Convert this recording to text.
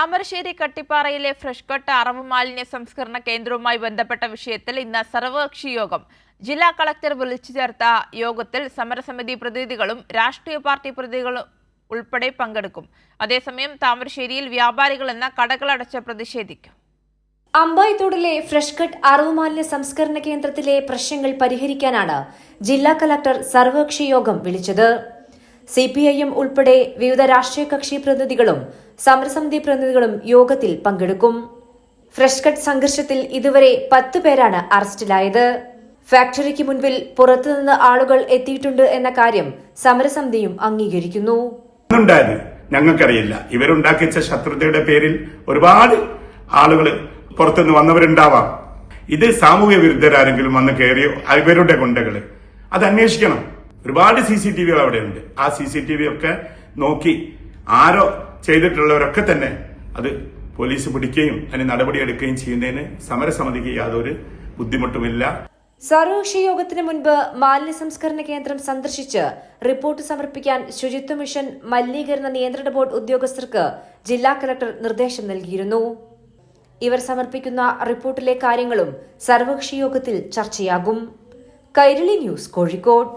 Thamarassery കട്ടിപ്പാറയിലെ fresh cut അറവ് മാലിന്യ സംസ്കരണ കേന്ദ്രവുമായി ബന്ധപ്പെട്ട വിഷയത്തിൽ ഇന്ന് സർവകക്ഷി യോഗം. ജില്ലാ കളക്ടർ വിളിച്ചു ചേർത്ത യോഗത്തിൽ സമരസമിതി പ്രതിനിധികളും രാഷ്ട്രീയ പാർട്ടി പ്രതിനിധികളും ഉൾപ്പെടെ പങ്കെടുക്കും. അതേസമയം താമരശ്ശേരിയിൽ വ്യാപാരികൾ എന്ന കടകളടച്ച് പ്രതിഷേധിക്കും. അമ്പായത്തോടിലെ ഫ്രഷ് കട്ട് അറവ് മാലിന്യ സംസ്കരണ കേന്ദ്രത്തിലെ പ്രശ്നങ്ങൾ പരിഹരിക്കാനാണ് ജില്ലാ കളക്ടർ സർവകക്ഷി യോഗം വിളിച്ചത്. CPIM ഉൾപ്പെടെ വിവിധ രാഷ്ട്രീയ കക്ഷി പ്രതിനിധികളും സമരസമിതി പ്രതിനിധികളും യോഗത്തിൽ പങ്കെടുക്കും. ഫ്രഷ് കട്ട് സംഘർഷത്തിൽ ഇതുവരെ 10 പേരാണ് അറസ്റ്റിലായത്. ഫാക്ടറിക്ക് മുൻപിൽ പുറത്തുനിന്ന് ആളുകൾ എത്തിയിട്ടുണ്ട് എന്ന കാര്യം സമരസമിതിയും അംഗീകരിക്കുന്നു. ഞങ്ങൾക്കറിയില്ല, ഇവരുണ്ടാക്കിച്ച ശത്രുതയുടെ പേരിൽ ഒരുപാട് ആളുകൾ പുറത്തുനിന്ന് വന്നവരുണ്ടാവാം. ഇത് സാമൂഹ്യ വിരുദ്ധരാരെങ്കിലും വന്ന് കയറിയോ ഇവരുടെ ഗുണ്ടകള് അത് അന്വേഷിക്കണം. ഒരുപാട് CCTVകൾ അവിടെ ഉണ്ട്. ആ CCTV ഒക്കെ നോക്കി ആരോ ചെയ്തിട്ടുള്ളവരൊക്കെ തന്നെ അത് പോലീസ് പിടിക്കുകയും അതിന് നടപടിയെടുക്കുകയും ചെയ്യുന്നതിന് സമരസമിതിക്ക് യാതൊരു ബുദ്ധിമുട്ടുമില്ല. സർവകക്ഷി യോഗത്തിന് മുൻപ് മാലിന്യ സംസ്കരണ കേന്ദ്രം സന്ദർശിച്ച് റിപ്പോർട്ട് സമർപ്പിക്കാൻ ശുചിത്വ മിഷൻ മലിനീകരണ നിയന്ത്രണ ബോർഡ് ഉദ്യോഗസ്ഥർക്ക് ജില്ലാ കളക്ടർ നിർദ്ദേശം നൽകിയിരുന്നു. ഇവർ സമർപ്പിക്കുന്ന റിപ്പോർട്ടിലെ കാര്യങ്ങളും സർവകക്ഷി യോഗത്തിൽ ചർച്ചയാകും. കൈരളി ന്യൂസ്, കോഴിക്കോട്.